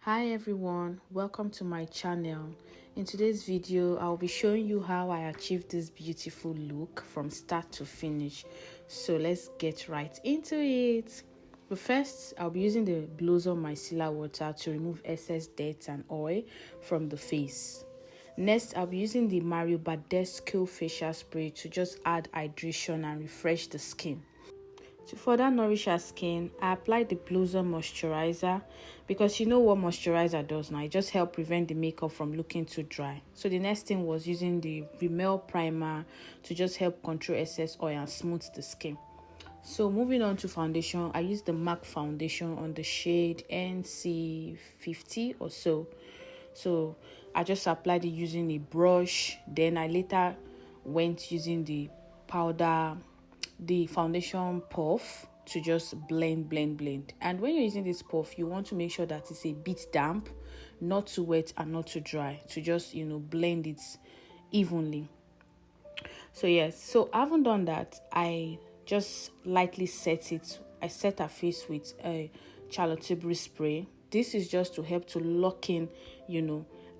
Hi everyone, welcome to my channel. In today's video, I'll be showing you how I achieved this beautiful look from start to finish. So let's get right into it. But first, I'll be using the Blossom micellar water to remove excess dirt and oil from the face. Next, I'll be using the badesco facial spray to just add hydration and refresh the skin. To further nourish our skin, I applied the Blossom moisturiser because you know what moisturizer does now. It just helps prevent the makeup from looking too dry. So the next thing was using the Rimmel primer to just help control excess oil and smooth the skin. So moving on to foundation, I used the MAC foundation on the shade NC50 or so. So I just applied it using a brush. Then I later went using the foundation puff to just blend. And when you're using this puff, you want to make sure that it's a bit damp, not too wet and not too dry, to just blend it evenly. So yes, so I haven't done that. I just lightly set it. I set her face with a Tilbury spray. This is just to help to lock in,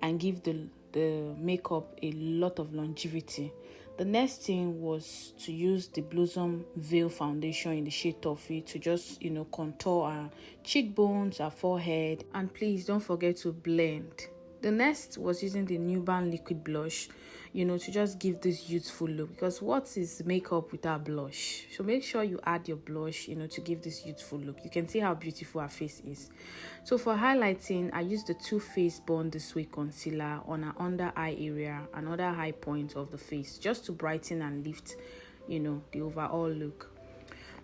and give the makeup a lot of longevity. The next thing was to use the Blossom Veil foundation in the shade Toffee to just, contour our cheekbones, our forehead, and please don't forget to blend. The next was using the Nuban liquid blush, to just give this youthful look, because what is makeup without blush? So make sure you add your blush, to give this youthful look. You can see how beautiful her face is. So for highlighting, I used the Too Faced Born This Way concealer on her under eye area and other high points of the face, just to brighten and lift, the overall look.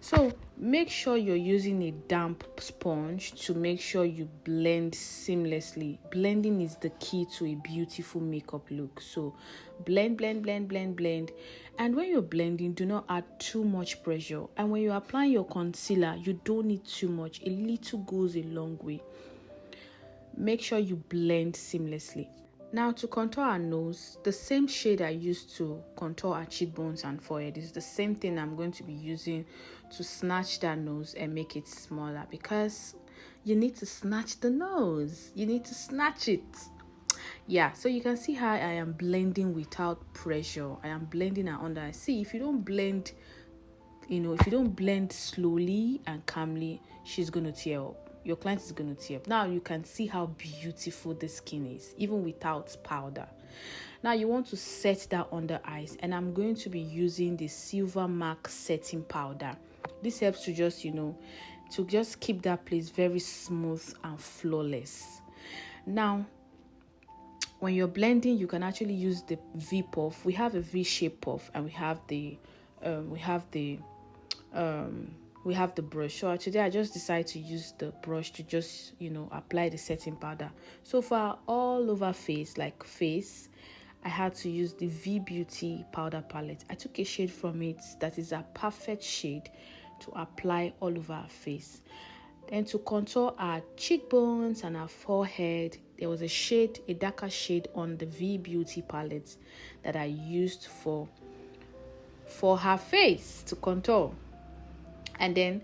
So make sure you're using a damp sponge to make sure you blend seamlessly. Blending is the key to a beautiful makeup look. So blend. And when you're blending, do not add too much pressure. And when you're applying your concealer, you don't need too much. A little goes a long way. Make sure you blend seamlessly. Now to contour our nose, the same shade I used to contour our cheekbones and forehead is the same thing I'm going to be using to snatch that nose and make it smaller, because you need to snatch the nose. You need to snatch it. Yeah, so you can see how I am blending without pressure. I am blending her under eye. See, if you don't blend, if you don't blend slowly and calmly, she's going to tear up. Your client is going to tear up. Now you can see how beautiful the skin is, even without powder. Now you want to set that under eyes, and I'm going to be using the Sylvermak setting powder. This helps to just, to just keep that place very smooth and flawless. Now, when you're blending, you can actually use the V puff. We have a V-shaped puff, and we have the brush. So today I just decided to use the brush to just apply the setting powder. So for all over face, I had to use the V Beauty powder palette. I took a shade from it that is a perfect shade to apply all over our face. Then to contour our cheekbones and our forehead, there was a darker shade on the V Beauty palette that I used for her face to contour. And then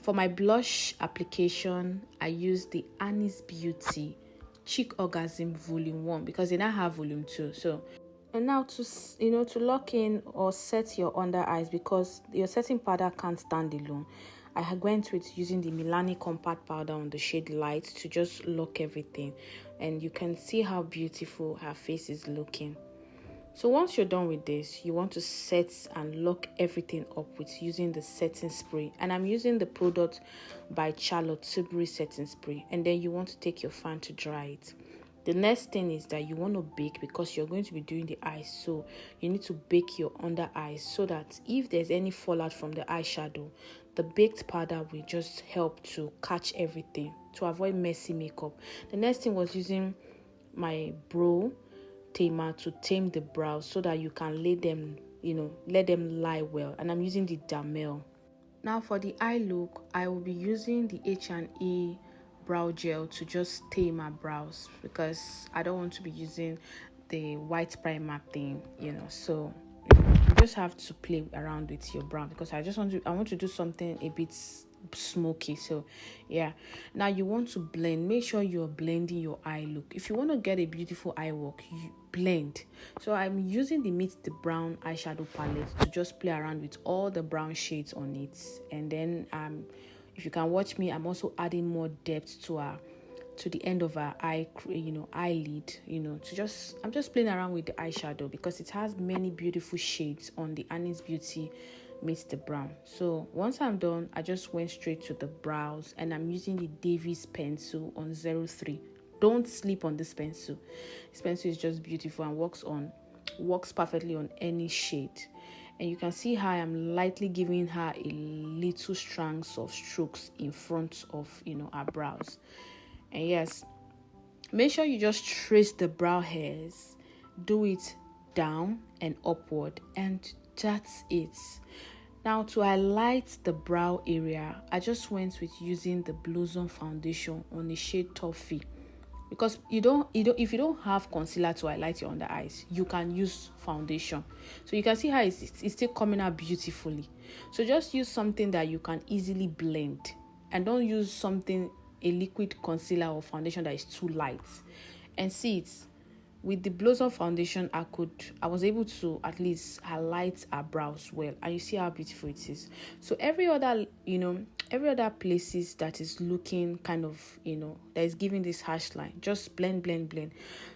for my blush application, I used the Annie's Beauty Cheek Orgasm Volume 1 because they now have Volume 2. So, and now to lock in or set your under eyes, because your setting powder can't stand alone, I went with using the Milani compact powder on the shade Light to just lock everything. And you can see how beautiful her face is looking. So once you're done with this, you want to set and lock everything up with using the setting spray. And I'm using the product by Tilbury setting spray. And then you want to take your fan to dry it. The next thing is that you want to bake, because you're going to be doing the eyes. So you need to bake your under eyes so that if there's any fallout from the eyeshadow, the baked powder will just help to catch everything to avoid messy makeup. The next thing was using my brow tamer to tame the brows so that you can let them lie well. And I'm using the Dammel. Now for the eye look, I will be using the H&E brow gel to just tame my brows, because I don't want to be using the white primer thing, so you just have to play around with your brow, because I want to do something a bit smoky. So yeah, now you want to blend. Make sure you're blending your eye look. If you want to get a beautiful eye work, you blend. So I'm using the Meet the Brown eyeshadow palette to just play around with all the brown shades on it. And then if you can watch me, I'm also adding more depth to the end of our eyelid, I'm just playing around with the eyeshadow because it has many beautiful shades on the Annie's Beauty Meets the Brown. So once I'm done, I just went straight to the brows, and I'm using the Davies pencil on 03. Don't sleep on this pencil. This pencil is just beautiful and works perfectly on any shade. And you can see how I'm lightly giving her a little strands of strokes in front of her brows. And yes, make sure you just trace the brow hairs, do it down and upward, and that's it. Now to highlight the brow area, I just went with using the Blossom foundation on the shade Toffee, because if you don't have concealer to highlight your under eyes, you can use foundation. So you can see how it's still coming out beautifully. So just use something that you can easily blend, and don't use a liquid concealer or foundation that is too light. And see it, with the Blossom foundation, I was able to at least highlight our brows well, and you see how beautiful it is. So every other places that is looking kind of that is giving this harsh line, just blend.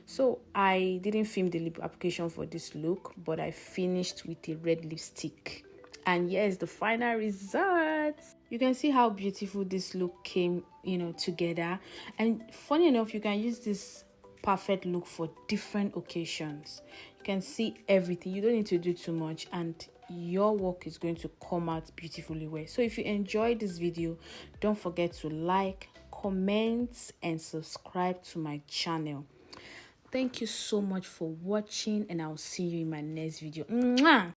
So I didn't film the lip application for this look, but I finished with a red lipstick. And yes, the final results. You can see how beautiful this look came, together. And funny enough, you can use this perfect look for different occasions. You can see everything. You don't need to do too much, and your work is going to come out beautifully well. So if you enjoyed this video, don't forget to like, comment, and subscribe to my channel. Thank you so much for watching, and I'll see you in my next video. Mwah!